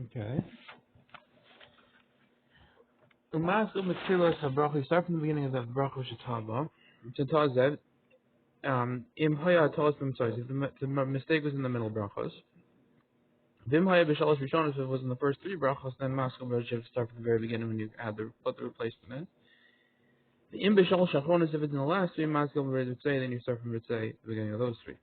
Okay. Umas u'metzilas habracha. You start from the beginning of the bracha shetaba. Shetazed. Im haya talas. I'm sorry. If the mistake was in the middle brachos. Vim haya b'shalosh rishonos. If it was in the first three brachos, then maskil berach. You have to start from the very beginning when you add put the replacement in. The im b'shalosh achronos. If it's in the last three, maskil berach ritzei. Then you start from ritzei, the beginning of those three.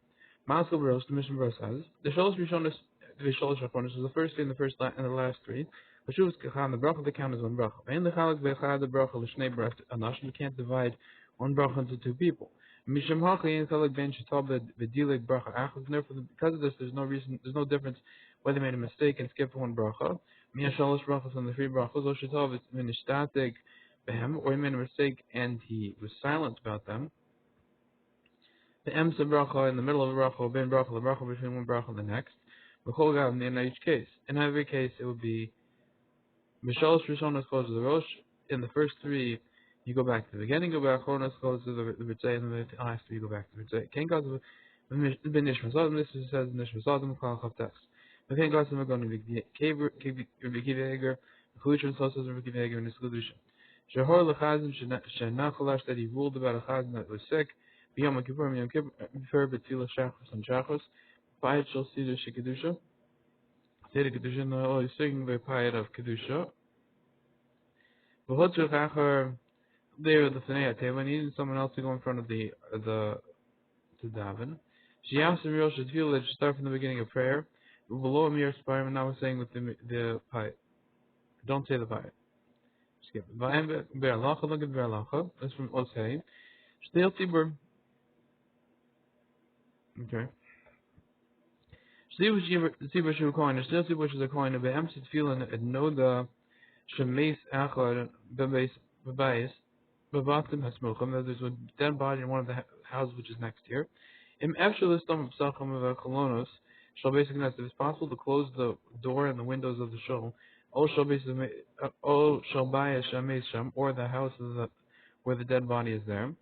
Maskil berach. The mission verse says the shalosh rishonos. The shalosh achronos is the first three and the last three. The bracha that count as one bracha. And the chalak be'echad the bracha l'shnei bracha anash. You can't divide one bracha into two people. Misham hachi and chalak ben shetabed v'dilik bracha achas. Therefore, because of this, there's no difference whether they made a mistake and skipped one bracha. Mia shalosh brachas and the three brachos. Or shetav it's minishtatek behem, or he made a mistake and he was silent about them. The emsa bracha in the middle of a bracha, or ben bracha the bracha between one bracha and the next. B'chol gav in each case. In every case, it would be. Mishalosh Rishonos goes to the Rosh. In the first three, you go back to the beginning. Go back. Chonos goes to the Ritzay, and the last three, you go back to the Ritzay. Ken goes to the Nishmas Adam. This says Nishmas Adam. Kal Chavtex. The Ken goes to the Magon Rekiveger. Chulishan so says Rekiveger and his Kedusha. Shehor lechazim shenachalash that he ruled about a chazan that was sick. B'yom Kippur, Yom Kippur, B'tzilas Shachos and Shachos. Payet shel Siddur Shekidusha. Siddur Kedusha. No, he's singing the Payet of Kedusha. There the Tanei table. He needed someone else to go in front of the to daven. She asked him real should feel that she start from the beginning of prayer. Below Amir Spirim, now we're saying with the payet. Don't say the payet. Skip it. Berlacha, look at Berlacha. That's from Osei. Still Tibur. Okay. Tibur Shu coin. Still Tibur is a coin of the empty feeling and know the Shemes Achar Bebayis. Bevatim Hasmuchim, that there's a dead body in one of the houses which is next here. Im Efshalistam Psachim of Kolonos, shall basically if it's possible to close the door and the windows of the shul, O shall basically O shall buy a Shames Sham, or the house where the dead body is there.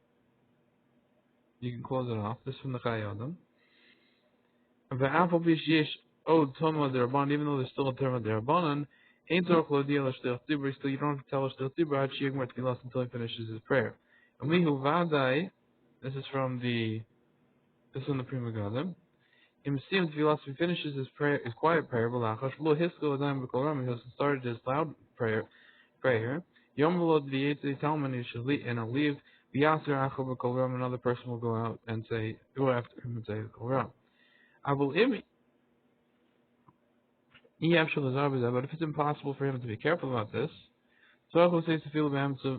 You can close it off. This is from the Chayyadam. The Apple Pish Yesh O Toma Deraban, even though there's still a term of Derabanan. Ain't still you don't have to tell us until he finishes his prayer. And we who vadai, this is from the Prima Gadim. Im Sim philosophy finishes his prayer, his quiet prayer. He started his loud prayer. Yom V'lo D'Yetzi Talman and I'll leave. V'Yasser Achor B'Kol Ram. Another person will go out and go after him and say Kol Ram. Avol Imi. But if it's impossible for him to be careful about this, so he has to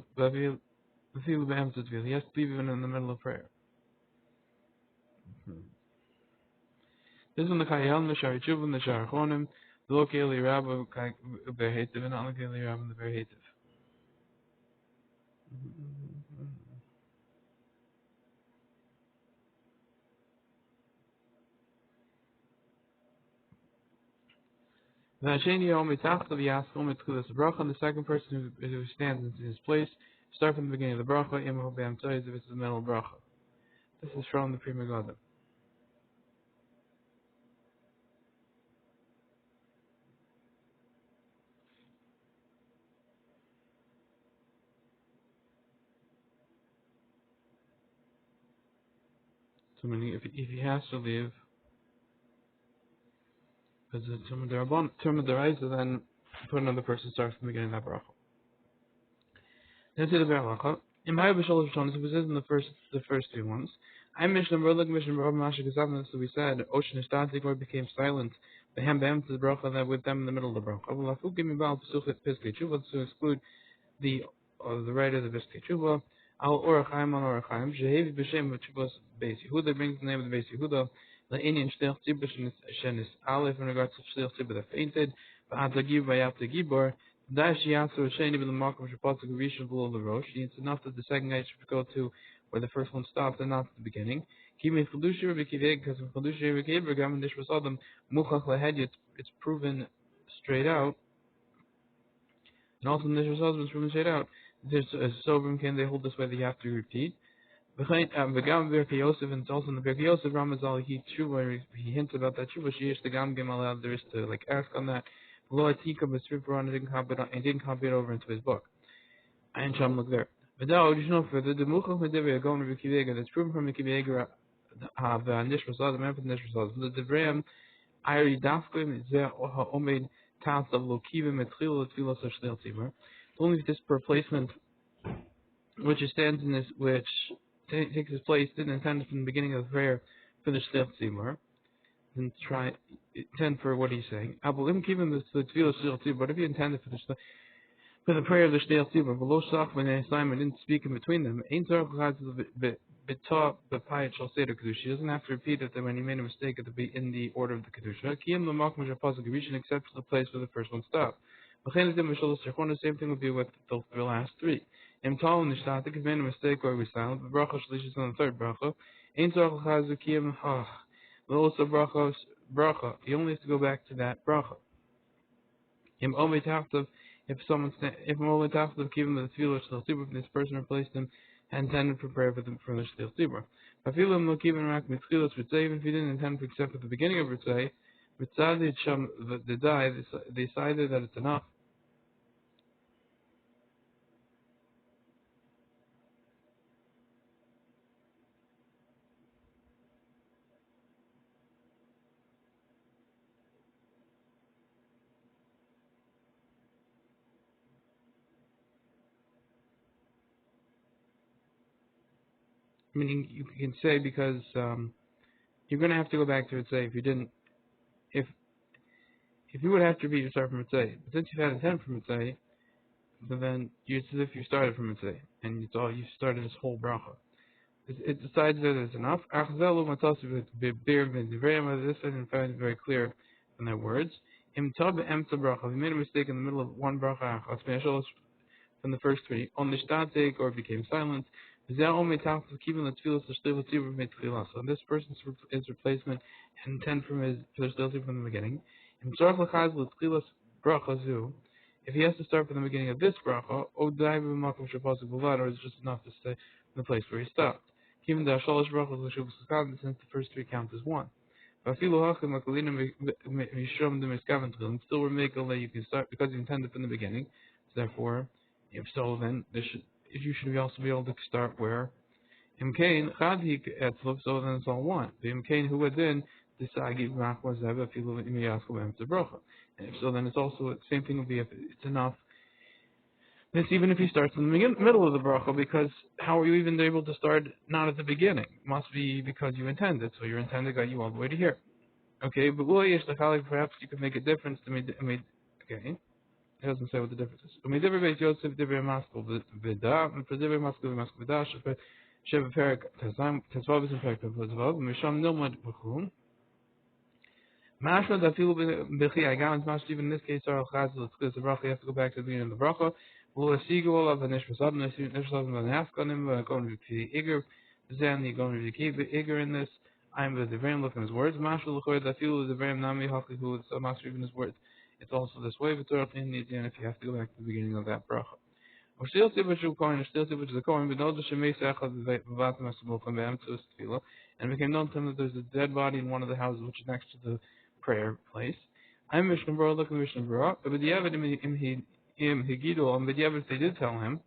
leave even in the middle of prayer. This is when the Chayal, the Shari Chuvim, the Sharachonim, the Lokeli Rabba, Berhetiv, and not Lokeli Rabba, the Berhetiv. The second person who stands in his place, start from the beginning of the bracha, if it's the middle bracha. This is from the Pri Megadim. So meaning if he has to leave, because it's term of the right, so then put another person starts from the beginning of that bracha. Let's say the bracha. In my B'Shalosh Rishonos, if it says in the first three ones, I mentioned so we said Ocean Istatik or became silent. The ham to the bracha that with them in the middle of the bracha. To exclude the writer of the Piskei Tshuva. Al Orachaim on Orachaim. Shehevi b'Shem v'Tshuvas Beis Yehuda brings the name of the Beis Yehuda. La'inyan Shtech Tzibur shenis alef in regards to Shtech Tzibur that fainted. V'ad Lagib v'Yat Gibor. Dash Yasser Sheni b'the Makom Shapatzak Rishon below the Rosh. It's enough that the second guy should go to where the first one stopped and not at the beginning. Kimi Chedushi Rebekiveg, because in Chedushi Rebekiveg, Gam Nishmas Adam Muchach Lahedi, it's proven straight out. And also Nishmas Adam is proven straight out. There's a sobrim can they hold this way that you have to repeat. V'gam Berkei Yosef, and it's also in the Berkei Yosef Ramazal he hinted about that tshuva. She is the gam gem allowed there is to ask on that. Lo atika b'sripur and didn't copy it over into his book. And Sham look there. But now, additional further, the Mukhaf Medivya going to Vikivega, that's proven from Vikivega, have Nishmasad, the Memphis Nishmasad. The Devram, Iri Dafkim, Zeh, Omed, Task of Lokivim, Etril, Tfilos, Shlil Timur. Only this replacement, which stands in this, which takes its place, didn't intend from the beginning of the prayer for the Shlil Timur. And try, intend for what he's saying. Abulim Kivim, the Tfilos, Shlil Timur, but if you intended for the prayer of the Shnei Tzibur, below Shach when Simon didn't speak in between them, Ein Tzarech L'chaz B'tah B'payet Shal Seder Kedusha. He doesn't have to repeat it when he made a mistake in the order of the Kedusha. Kiyam L'makom Shapasuk Rishon, except for the place where the first one stopped. B'chein Edim V'shol Sechon, the same thing would be with the last three. Im Tal Nishtatik, if he made a mistake or he was silent, the bracha Shlishis on the third bracha. Ein Tzarech L'chaz Kiyam L'os bracha. He only has to go back to that bracha. If someone talks of giving the tefillah shel tzibur, this person replaced him and intended to prepare for the shel tzibur. Even if he didn't intend to accept at the beginning of Ritzay, they decided that it's enough. Meaning you can say because you're going to have to go back to Ritzay if you didn't. If you would have to repeat your start from Ritzay, but since you've had a 10 from Ritzay, so then it's as if you started from Ritzay and you started this whole bracha. It decides that it's enough. This I didn't find very clear in their words. If you made a mistake in the middle of one bracha from the first three, on the shtatek or became silent, so this person's replacement and intent from the shtatek from the beginning. If he has to start from the beginning of this bracha, or it's just enough to stay in the place where he stopped. Given the shalosh brachos since the first three count as one. And still we're making you can start because you intended from the beginning. So therefore, if so, then you should also be able to start where Imkain Chadhik Etzlov, so then it's all one. The Imkain who would then decide give Machwas Zeva Filu Imiyasko to Bracha. And if so, then it's also the same thing would be if it's enough. This even if he starts in the middle of the bracha, because how are you even able to start not at the beginning? It must be because you intended, so your intended got you all the way to here. Okay, but perhaps you could make a difference to me. Okay, it doesn't say what the difference is. Mashma that feel bechi again must even in this case our chaz the bracha you have to go back to the beginning of the bracha. We'll see go of the nishmasad nishmasad and ask on him going to be eager. Then you're going to keep eager in this. I'm with the very look in his words. Mashma l'choyer that feel the very nami hachi who is master even his words. It's also this way. But in the end, if you have to go back to the beginning of that bracha. Or still tibber should coin, or still tibber to the coin, but no the shemay sechad the vatam asubul from them to tefillah, and we can note them that there's a dead body in one of the houses which is next to the prayer place. I'm Mishnah Berura, look at Mishnah Berura. But the evidence im higido, and the evidence they did tell him.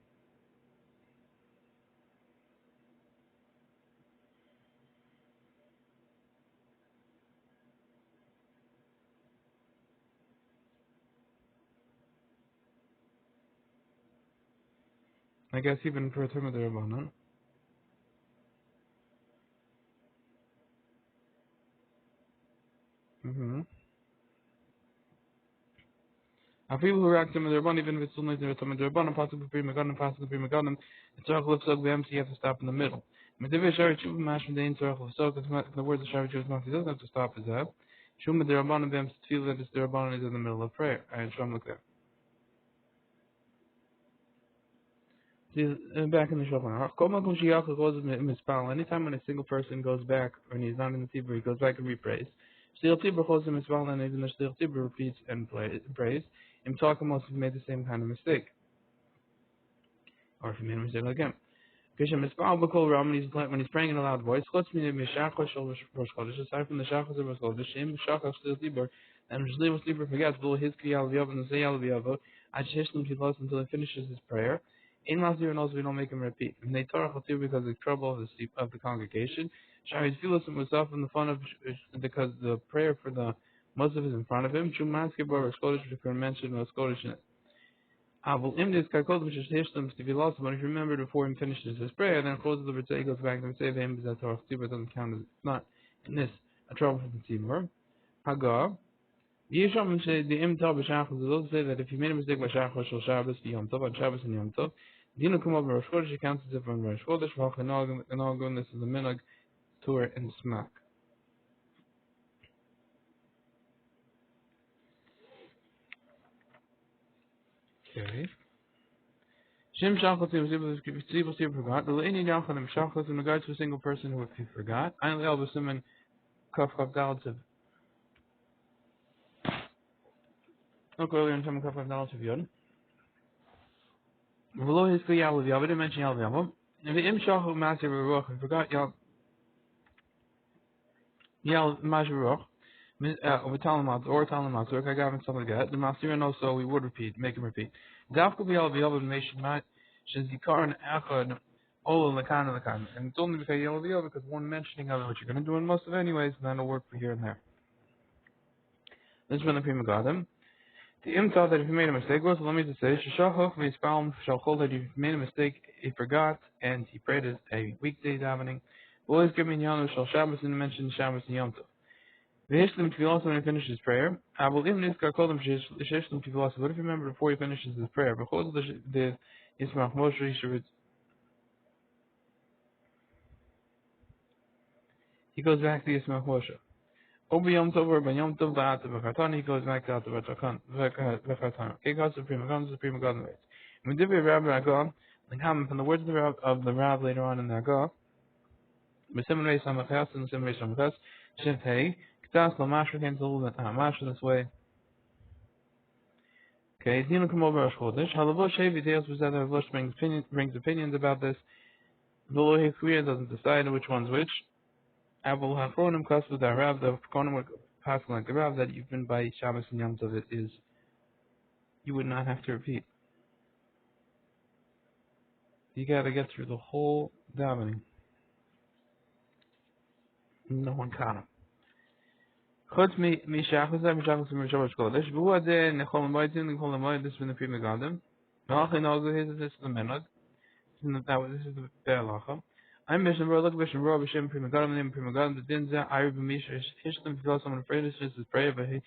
I guess even for a term of the Rabbanon. I feel who react to the Rabbanon, even if it's only the Rabbanon, possibly the Meganim, the Tzarech Lipsog, the MC, you have to stop in the middle. Medivish Shari Chuv Mash from the Tzarech Lipsog, the words of Shari Chuv Mash, he doesn't have to stop his head. Shum the Rabbanon, the MC, feel that it's the Rabbanon is in the middle of prayer. And Shum look there. Back in the Shulchan. Anytime when a single person goes back, when he's not in the Tibur, he goes back and reprays. Still Tibur calls him Mispal, and even the Still Tibur repeats and prays. Im talking if he made the same kind of mistake. Or if he made a mistake again. When he's praying in a loud voice, aside from the Shachos or Rosh Chodesh, Shim Shachos Still Tibur, And Shlomo sleeper forgets, his Kriyal V'Yavo and say Yal V'Yavo, Hishlim Tfilos until he finishes his prayer. In Masir and also we don't make him repeat. And they Torah Chatir because of the trouble of the congregation. Shari Tfilos himself in the fun of because the prayer for the Muslim is in front of him. Chumaske Bar Skodesh, which we mentioned was Skodesh in it. Avul Imdis Kakod, which is Hishlim Tfilos, but if you remember before he finishes his prayer, then closes the Ritzay, goes back and say him that Torah Chatir, but doesn't count as it's not in this a trouble for the Tzibur. Hagar. Yisham say the imtar b'shachos. Those say that if you made a mistake by shachos or Shabbos, Yom Tov, on Shabbos and Yom Tov, dinu come over Rosh Chodesh. It counts as if on Rosh Chodesh. V'halchanol. This is the minhag, tur and smack. Okay. Shem shachos tzibur forgot. The leini yachon shachos in regards to a single person who if he forgot. Ein le'el b'simen kaf kaf dalad of. Look earlier in some kaf kaf dalad of yod. Below his yal of yav. I didn't mention yal of yav. And the im shachos maser beruach. He forgot yal maser beruach. Or Talmud, or Kagav and stuff like that. The Masirin also we would repeat, make him repeat. Dafku b'yal b'yal b'meishin shenzikaran achad ol lekan. And it's only because yal b'yal because one mentioning of it, which you're going to do in most of it anyways, and then it'll work for here and there. This is when the Prima got him. The Im thought that if he made a mistake, was let me just say, Shashachach me'ispalim shalchol, that if he made a mistake, he forgot, and he prayed as a weekday davening. Always give me Yanu shal Shabbos and mention Shabbos and Yom Tov. V'hishlim tefillah when he finishes his prayer. Avol im nizkar kodem sheshlim tefillah. What if you remember before he finishes his prayer? Because the Yismach Moshe he goes back to Yismach Moshe. Obi Yom Tov or Ben Yom Tov da'at v'chartan. He goes back to Ata v'chartan. Okay, God's supreme. God's supreme. God waits. When Divrei Rabbi Agah, and come from the words of the Rav later on in the Agah. B'simen Samachas and Simen Samachas. Shift Hey. K'tas l'mashra came to hold that mashra this way. Okay, Dina come over Rosh Chodesh. Halavosh Hevi Deus was that Halavosh brings opinions about this. V'lo Hekriya doesn't decide which one's which. Avol Hachronim Kas with the Rav, the Konim would pass like the Rav that even by Shabbos and Yom Tov it is, you would not have to repeat. You gotta get through the whole davening. No one caught him. Chutz mi Shachos mi Rosh Chodesh. V'hu adeh nechol l'moedim this is when the Pri Megadim. V'halchin also this is the Menag. This is the Be'alacha. I'm Mishnah Berurah, look Mishnah Berurah, B'Shem Pri Megadim, the name Pri Megadim, the Din Zeh, Ayr B'Misha, Hishlim Tfilos, someone afraid this is prayer, but he,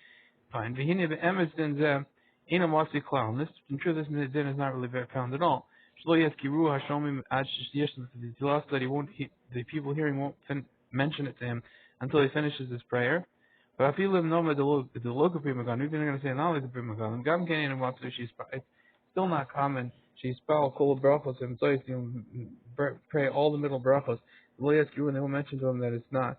fine. V'hini B'Emes Din Zeh, Ina Masi Klal. This, in truth, this din is not really very found at all. Shlo Yeskiru Hashomim Ad Shishlim Tfilos, that the people hearing won't mention it to him until he finishes his prayer. But I feel him no the local Pri Megadim, even going to say not like the Pri Megadim, Gam Kenin and Watsu, it's still not common. She's spell kol brachos and so you pray all the middle brachos. Lo yeskru, and they will mention to him that it's not.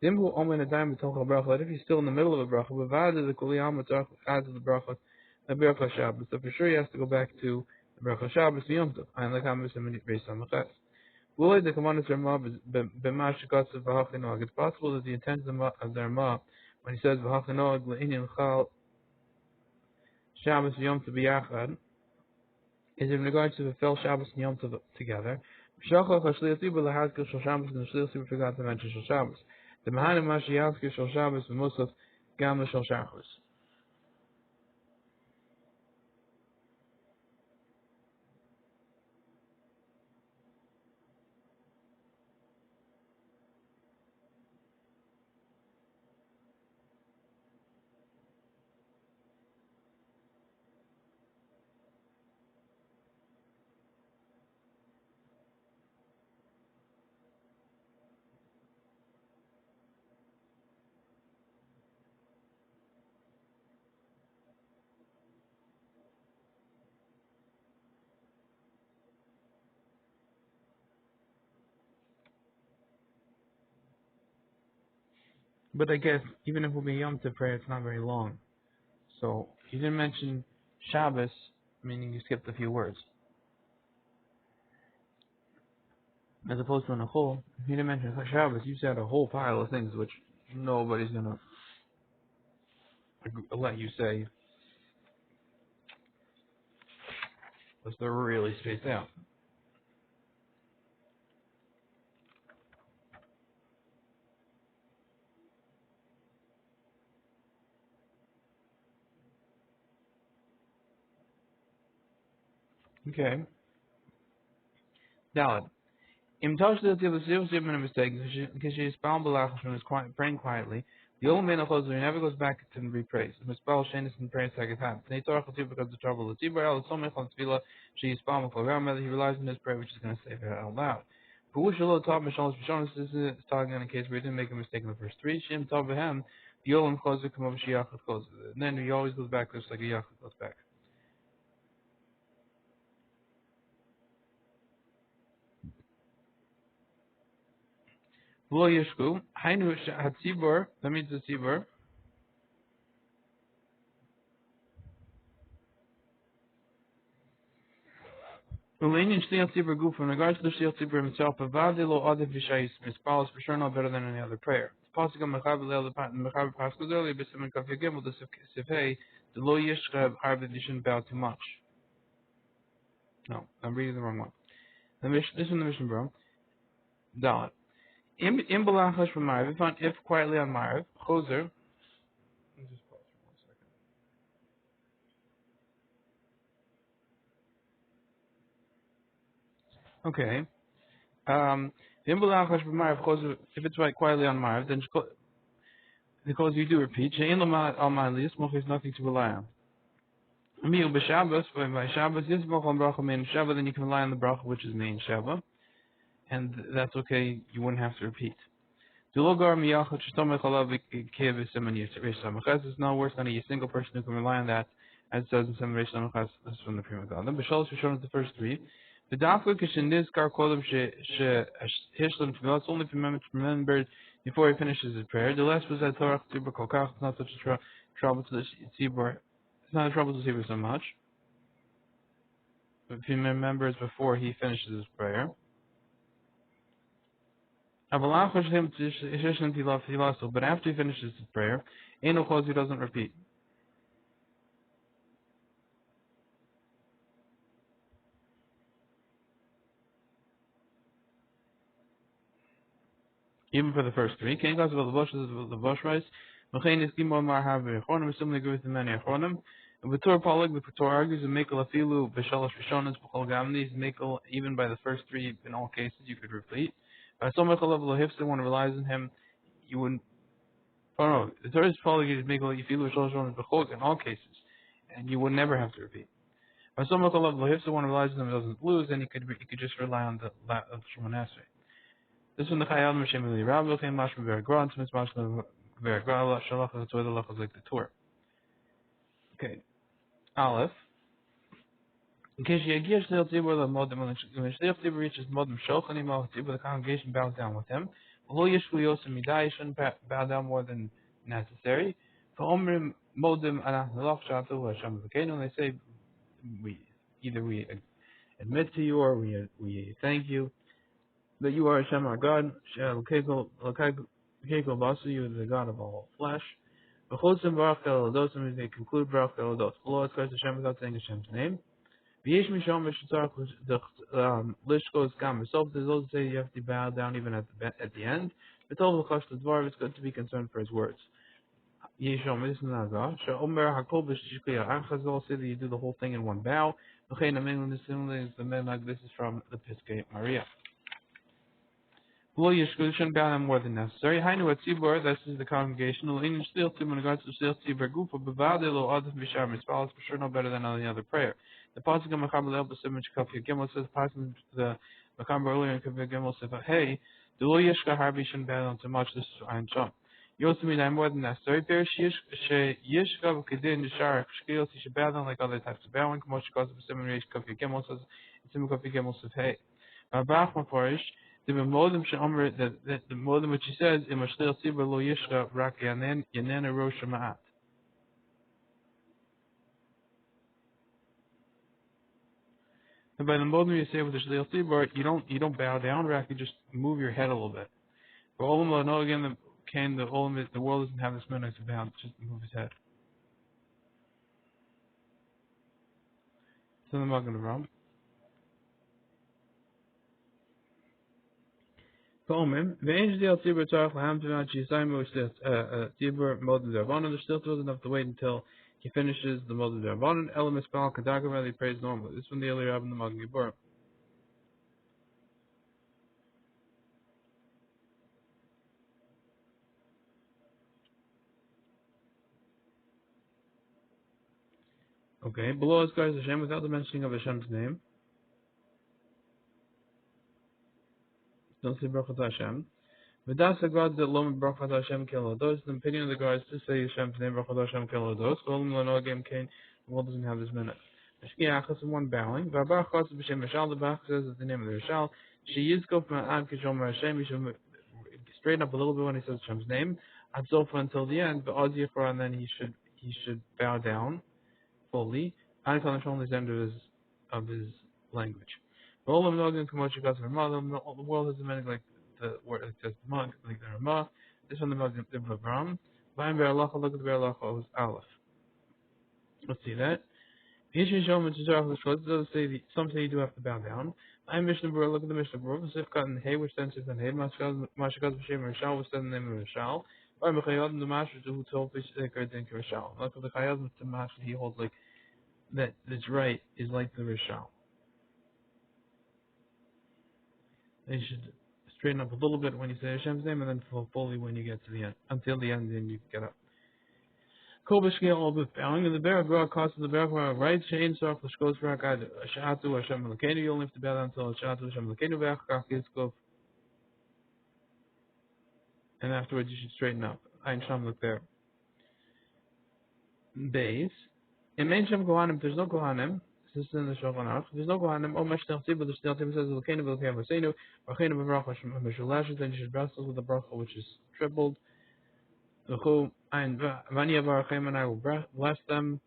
Dimbu omen adayim b'tochel brachos. If he's still in the middle of a bracha, b'vad the kuliyam adds the brachos, the bracha Shabbos. So for sure he has to go back to the bracha Shabbos Yom Tov. And like I'm based on the chas. Will the commandments of Ma b'ma shekatz v'hachlinog. It's possible that the intent of their Ma when he says v'hachlinog le'inyan chal Shabbos Yom Tov b'yachad is in regards to the Fel Shabbos and Yom Tov together. Shachach HaShliach Tzibur LaHazkir Shal Shabbos, and the Shliach Tzibur forgot to mention Shal Shabbos. The Mahanim Mashi Yazkir Shal Shabbos v'Musaf Gam Shal Shachos. But I guess even if it will be Yom Tov prayer, it's not very long. So you didn't mention Shabbos, meaning you skipped a few words. As opposed to in a whole, if you didn't mention Shabbos, you said a whole pile of things which nobody's gonna let you say, unless they're really spaced out. Okay. Now, Im Tosh the Tiv Sil Sim a mistake because she is bound Balachas when is praying quietly. The old man of Chosler never goes back to repraise. The Mispal Shenis and prayer second time. They talk to because of trouble. The Tiber El Somech on Tvila, she is bound with Whether he relies on his prayer, which is going to save her out loud. But we should look top Mishalis Mishalis is talking in a case where he didn't make a mistake in the first three. Shim Tabahem, the Olam Chosler come over Shiach Chosler. And then he always goes back just like a Yach goes back. Lo Yeshku, Hainu Hatzibor, that means the Tzibor. Relating Shliach Tzibur Guf in regards to the Shliach Tzibur himself, Avadilo Adif Vishayis Mispal is for sure not better than any other prayer. The Pasuk of Mechaber Leil the Mechaber Pasuk earlier, B'Simen Kaf Yagimel the Sivhei, the Lo Yishcha Harvard you shouldn't bow too much. No, I'm reading the wrong one. This is the mission, bro. Dalit. Im Balachash from Ma'ariv, if quietly on Ma'ariv, Choser. Just pause for 1 second. Okay. Im Balachash from Ma'ariv, Choser. If it's right quietly on Ma'ariv, then because you do repeat, She'en al Ma'ali Yismoch is nothing to rely on. Amil b'Shabbos, by Shabbos Yismoch on bracha main Shabbat, then you can rely on the bracha which is main Shabbat, and that's okay. You wouldn't have to repeat. Dulogar miyachot shtomech alav k'kev v'siman reish samachas is no worse than a single person who can rely on that, as it says in siman reish samachas. This is from the Pri Megadim. B'shalosh Rishonos the first three. The dafka k'shenizkar kodem shehishlam tefillah. It's only if he remembered before he finishes his prayer. The less was that Torah tzibur kolkach. It's not such a trouble to the tzibur. It's not a trouble to the tzibur so much. If he remembers before he finishes his prayer. But after he finishes his prayer, he doesn't repeat. Even for the first three. Can't go about the bush rice. Mechain is Gimel Marhav Yechonim, similarly agree with the many Yechonim. And with Torah Polig, the Torah argues and Mekel Afilu, B'Shalosh Rishonos, B'Chol Gamnis, Mekel, even by the first three, in all cases, you could repeat. By some Mekel of Lohifsa, one relies on him, you wouldn't. Oh no, the Torah's Polig is Mekel Afilu, B'Shalosh Rishonos, B'Chol, in all cases, and you would never have to repeat. By some Mekel of Lohifsa, one relies on him, doesn't lose, then you could just rely on the Shemon Esrei. This one the Chayal M'Shem Eli Rab L'Chem Mashma V'Agra and Tzmitz Mashma V'Agra Shalach L'Tzoi L'Lach like the Torah. Okay. Alef. In case you get Shliach Tzibur L'Modim, when Shliach Tzibur reaches Modim Shochan Imah Tzibur, the congregation bows down with him. V'Lo Yishvu Yosem Midai, you shouldn't bow down more than necessary. V'Omrim Modim Anach L'Lach Shatu Hashem V'Keinu, and they say, we admit to you or we thank you that you are Hashem our God, Kekel Basu, you are the God of all flesh. V'chotzim Baruch Elodosim, they conclude Baruch Elodos. Below it's Christ Hashem without saying Hashem's name. V'yesh Mishom Mishitzarach Lishko Skam. So there's those who say you have to bow down even at the end. But told L'chash L'dvar, it's good to be concerned for his words. Yeshom, this is not God. She'omer Hakol B'Shishkiyah. Chazal say that you do the whole thing in one bow. V'chein Amen, this is the Menag, this is from the Piskei Maria. Lo Yishku shouldn't bow down more than necessary. Hainu at Tzibur, this is the congregation. Lo Inin Shliach Tzibur, in regards to Shliach Tzibur Gufa, B'vade Lo Adif B'Shar Mitzvah, is for sure no better than any other prayer. The Pasuk of Mechaber Leil B'Simen Shkaf Yagimel says, Pasuk the Mechaber earlier in Kaf Yagimel says, hey, the Lo Yishka Harbi shouldn't bow down too much, this is Ayin Shom. Yosemite more than necessary. There Yishka V'Kedin Yishar Shkios, he should bow down like other types of bowing. K'mosh Shkaz B'Simen Reish Kaf Yagimel says, it's in Kaf Yagimel says, hey. Rabach Meforish, the modem the modem which he says in Mashliach Tzibur Lo Yishka Rak Yanen Rosh Ma'at. And by the modem you say with the Shliach Tzibur, you don't bow down, Rak, you just move your head a little bit. But Olam no again the world doesn't have this minute to bow, just move his head. So the Magen Avram. Komen, weens deel Tibur Tzarech Lahem Tevach Yisayim Tibur Moed Derbanan. There still doesn't have to wait until he finishes the Moed Derbanan. Elam Espal Kadagav, they praise normally. This one the earlier Rab in the Magen Gibor. Okay, below us guys Hashem without the mentioning of Hashem's name. Don't say Baruch Hashem. V'das God that Lom Baruch Hashem Kelodos. The opinion of the guys to say Hashem's name Baruch Hashem Kelodos. Olam Lanogim Kain. The world doesn't have this minute. Mishkiachas and one bowing. V'abar Chos B'Shem Rishal. The Bach says is the name of the Rishal. She Yizkof Ma'ad Kishom Hashem. You should straighten up a little bit when he says Hashem's name. Adzofa until the end. But Oz Yifra, and then he should bow down fully. Anton Hashem is the end of his language. The world has a meaning like the word it says monk, like the Ramah. This one the Magen Avram. Vayim beralacha, look at the beralacha is alef. Let's see that. It does say some say you do have to bow down. I'm mishna berura, look at the mishna berura. Sifkat and hay, which then sifkat and hay. Mashakaz b'shem Rishal, which then the name of Rishal. Vayim b'chayadim the master who told fish zekar denk Rishal. Look at the chayadim the master he holds like that. That's right is like the Rishal. They should straighten up a little bit when you say Hashem's name, and then fully when you get to the end. Until the end, then you get up. Kol b'shkei all with bowing, and the berura cost of the berura right chain sof l'shkos v'rakad shatu Hashem Elokeinu. You only have to bow down until shatu Hashem Elokeinu v'achkach yizkov, and afterwards you should straighten up. Ein sham look there. Base. In main shem kohanim, there's no kohanim. This is in the Shulchan Aruch. There's no kohanim. Oh, meshter tzibur. There's still says Elokeinu v'Elokeinu v'Seinu. V'cheinu v'bracha mishulashes. Then you should bless with the bracha which is tripled. V'chu ein v'ani avarachem, and I will bless them.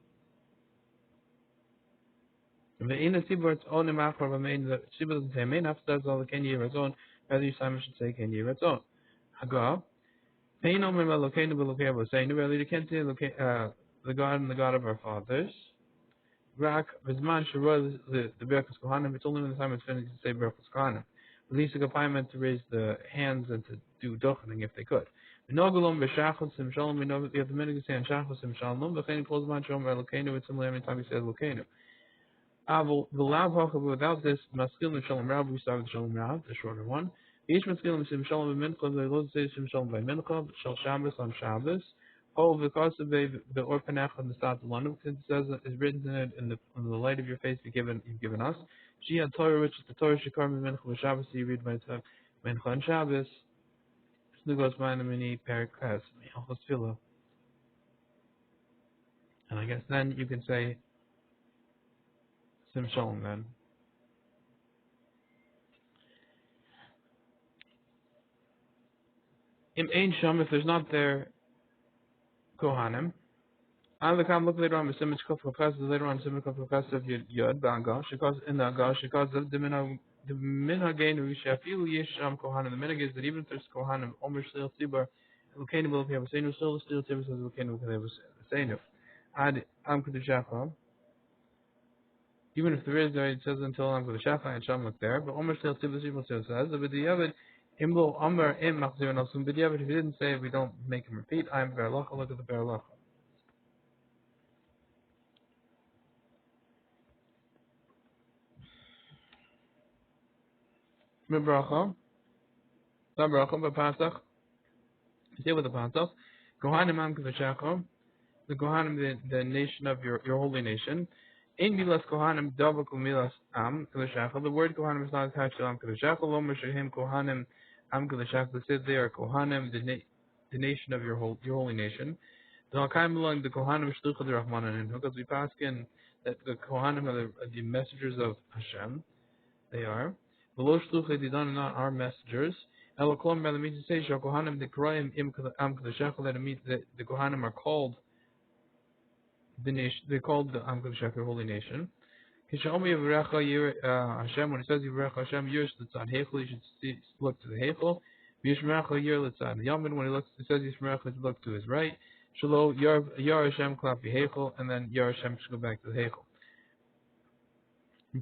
V'ina tzibur it's onim achor v'mein. The tzibur doesn't say mein. After that, Elokeinu yiratzon. Rather, you should say Ken yiratzon. Hagav. Peino mem Elokeinu v'Elokeinu v'Seinu. Rather, you can't say the God and the God of our fathers. Rak v'zman shiroi the berachos kohanim. It's only when the time is finished to say berachos kohanim. At least the kapayim meant to raise the hands and to do dochening if they could. V'nogulom b'shachos sim shalom. We know that you have the minute to say on shachos sim shalom. V'chein kol zman shalom v'Elokeinu. It's similar every time you say Elokeinu. Avol v'lav hachav. Without this maskil shalom rav, we start with shalom rav, the shorter one. Each maskil sim shalom b'mincha. They don't say sim shalom by mincha. Shal Shabbos on Shabbos. Oh, because of the orphanach on the start of London, since it says is written in it in the light of your face you've given us. She had Torah, which is the Torah Shekar Mincha Shabbos. You read by Mincha and Shabbos. Snugos Ma'anamini Perikas Michos Tefillah. And I guess then you can say Sim Shalom then. Im Ein Sham, if there's not there Kohanim. On the kam look later on Simich Kof later on Simich Kof of Yod Banga. Because in the Agash, because of the minhagain Rishafilu Yesham Kohanim. The minhag is that even if there's Kohanim, Omer Shil Tibar, Elokeinu will have a Seinu, still Tibar says Elokeinu will have a Seinu. Ad Am Kedushacha. Even if there is there, it says until Am Kedushacha and Sham look there. But Omer Shil Tibar says, but the Yavid Imbo Amar Im Machzir Nasum. But Yavid, if he didn't say it, we don't make him repeat. I am Beralacha, look at the Beralacha. Bracha, the bracha, b'Pasach. Say with the Pasach. Kohanim am k'v'shacha. The Kohanim, the nation of your holy nation. Ein milas Kohanim dava milas am k'v'shacha. The word Kohanim is not attached to am k'v'shacha. Lo m'shehim Kohanim am k'v'shacha. They said they are Kohanim, the nation of your holy nation. The Halkaim belong the Kohanim shluchah d'Rahmanan, because we pass in that the Kohanim are the messengers of Hashem. They are. Below shluchah they are not our messengers. Eloklom rather means to say Kohanim the Kroim im am k'v'shacha. That it means that the Kohanim are called the nation. They're called the am k'v'shacha, holy nation. Kishaomi Yivrecha Hashem, when it says Yivrecha Hashem Yish Litzad Heichel, you should look to the Heichel. Yishmerecha Yir Litzad Yamin, when it says Yishmerecha, you look to his right. Shalo Yar Hashem Klap Heichel, and then Yar Hashem should go back to the Heichel.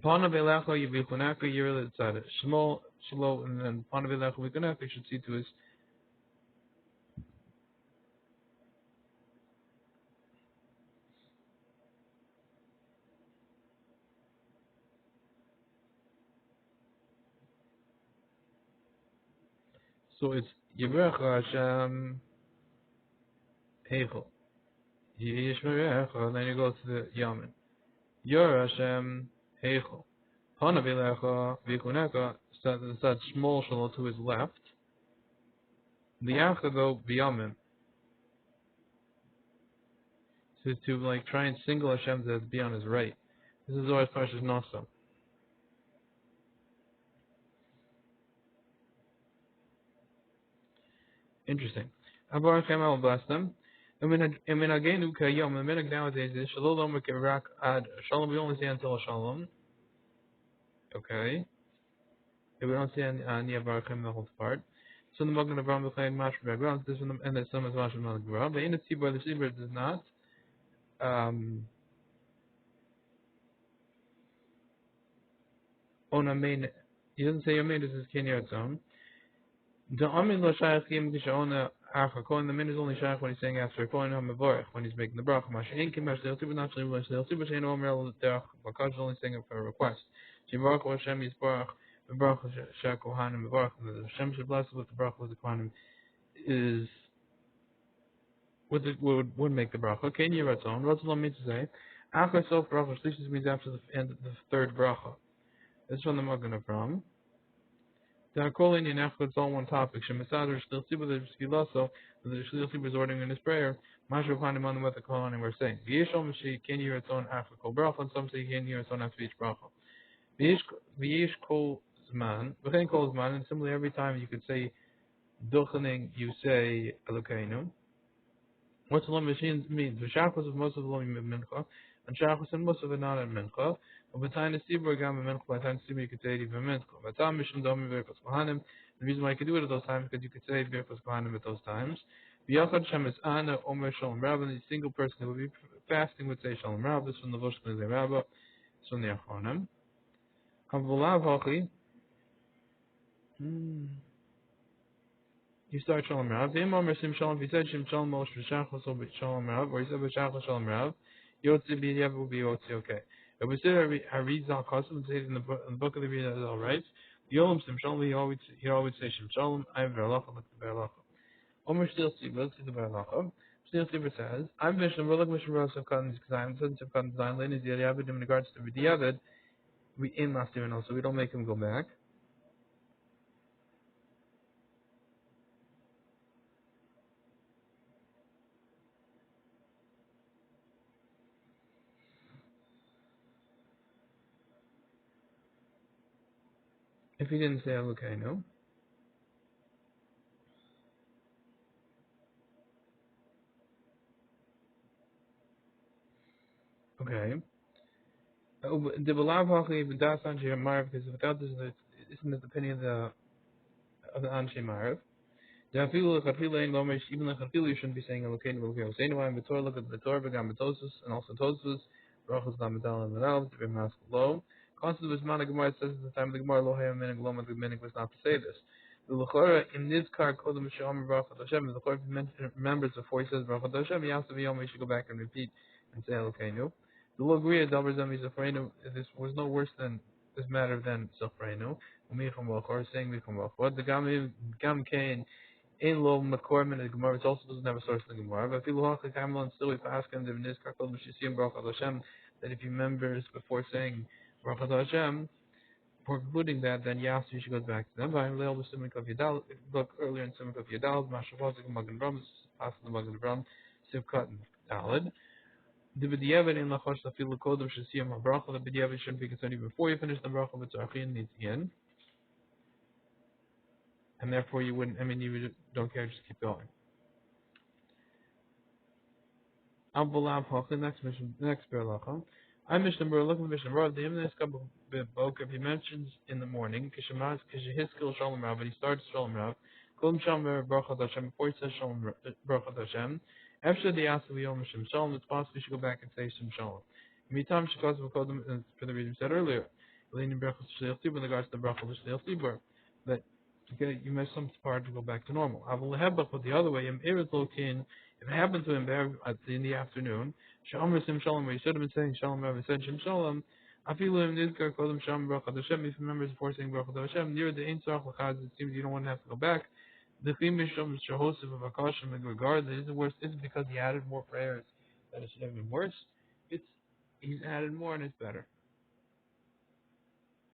Pana velecha yivichunaka yirle tzad. Shmo shlo and then pana velecha vichunaka you should see to his. So it's Yivrecha Hashem Heichel. Yishmerecha, and then you go to the Yamin. Yor Hashem Heichel. Pana velecha vichunaka. So that small shalo to his left. The Yacha go B'Yamin. So to like try and single Hashem to be on his right. This is always Parshas Nasa. Interesting. Abar Hashem will bless them. And when again ukayom, the minhag nowadays is shalom rak ad shalom. We only say until shalom. Okay. If we don't say any Abar Hashem the whole part. So the Magen Avraham b'chayin mash background. This one and the some is mash Magen Avraham. But in the tzibur, the tzibur does not. On a main. He doesn't say your main. This is Kenya's own. The Amin lo shayach yim kishona after Kohen. The min is only shayach when he's saying after Kohen HaMevorach, when he's making the bracha. Mashin kim mash leil tibur not shleil leil tibur shein omer el derech. Bakaj is only saying it for a request. Shivarach Hashem yisbarach the bracha shel Kohanim mevorach. The Hashem should bless with the bracha with the Kohanim is would make the bracha. Ken yiratzon. Ratzon means to say after sof bracha. Shlishis means after the end of the third bracha. This is from the Magen Avraham. The Hakolin Yanech, it's all one topic. Shemasadr Shlil Sibur, the Skilaso, the Shlil Sibur is ordering in his prayer. Mashu Hanim on what the Kohanim were saying. V'yishol Mashi can hear its own after Kol Bracha, and some say he can hear its own after each Bracha. V'yish Kol Zman, V'chein Kol Zman, and similarly every time you could say Duchening, you say Elokeinu. What's the machine means? The Shachos of most of the Lomim Mincha, and Shachos and most of it not in Mincha. But by the Sibur Gam Mincha, by the time Sibur you could say it even Mincha. By the time Mishum Domi Birkos Kohanim, the reason why you could do it at those times because you could say Birkos Kohanim at those times. V'yachad Shem is Ana Omer Shalom Rav, and a single person who would be fasting would say Shalom Rav. This from the Vosh Knezei Rabbah, this from the Achronim. Havolav Hachi. You start Shalom Rav. V'im Omer Sim Shalom. If you said Shim Shalom Moshe V'Shachos or Shalom Rav, or you said V'Shachos Shalom Rav, Yotzi B'Yev will be Yotzi okay. If we say Harizal Kosim, say it in the book of the Rizal writes, Yom Sim Shalom, he always say Shim Shalom, I have Berlacha, look at Berlacha. Omer Stil Sibur, let's see the Berlacha. Stil Sibur says, I'm Mishnah, we're like Mishnah Rosh of Katan Zayim, Sons of Katan Zayim, Lane is Yadiabed, in regards to B'Diabed, we in last year and also, we don't make him go back. If he didn't say okay, no. Okay. The Balav Hachi, the Das Anshe Marv, because without this, isn't it the opinion of the Anshe Marv? The Hafilu Chafilu ain't Lomesh, even the Hafilu you shouldn't be saying Elokeinu Elokeinu. Say anyway, in Torah, look at the Torah, Begam Betosus, and also Tosus, Brachos Lamadal and Madal, to be masked low. Constant was Mana Gemara says at the time of the Gemara, Lohe Minig Loma, the Minig was not to say this. The Lechora, in this car, Kodam Shom Brachot Hashem, the Lechora remembers before he says Brachot Hashem, he has to be Yom, he should go back and repeat and say Elokeinu. The Logria, Dabrazam, Zafreinu, this was no worse than this matter than Zafreinu. Umicham Bachor, saying Micham Bachor. The Gam Kain, in lo makorman the Gemara, it also doesn't have a source in the Gemara. But if you look at Kamel and still we ask him the Nizkar Kol Mishisiim Baruch Hashem, that if he remembers before saying Baruch Hashem, before concluding that, then yes, you should go back to them. But I'm Leil B'Simik of Yadal. If you look earlier in Simik of Yadal, Mashavazik Magen Bram, Pas the Magen Bram, Sivkat and Dalid. The B'Diavad in Lachosh Tafil Kodem Shisiim HaBracha. The B'Diavad shouldn't be considered before you finish the Bracha, but Tzarchin needs in. And therefore you wouldn't, you don't care, just keep going. Abulav Hocha, next Berlacha. I'm Mishnah Berurah, look at Mishnah Berurah, the Himnes Kabbalah, he mentions in the morning, Kishamaz, Kishahiskil Shalom Rav, and he starts Shalom Rav, Kol Shalom Baruch Hashem, before he says Shalom Baruch Hashem, after the Asa Yom Shem Shalom, it's possible you should go back and say Shem Shalom. Mitam Shikos will call them for the reason we said earlier. Leaning Brachos Shleil Tibur in regards to the Brachos Shleil Tibur. That you miss some part to go back to normal. Aval Hebach, but the other way, Im Eretz Lokin, if it happened to him there in the afternoon, Shalom Sim Shalom, where he should have been saying Shalom, Rav said Shem Shalom, Afilu Im Nizkar Kodem Shalom Brachot Hashem, if he remembers before saying Brachot Hashem, near the Ein Tzarach L'chaz, it seems you don't want to have to go back. The Chimishom Shahosif of Akashim in regard that isn't worse, isn't because he added more prayers that it should have been worse. It's he's added more and it's better.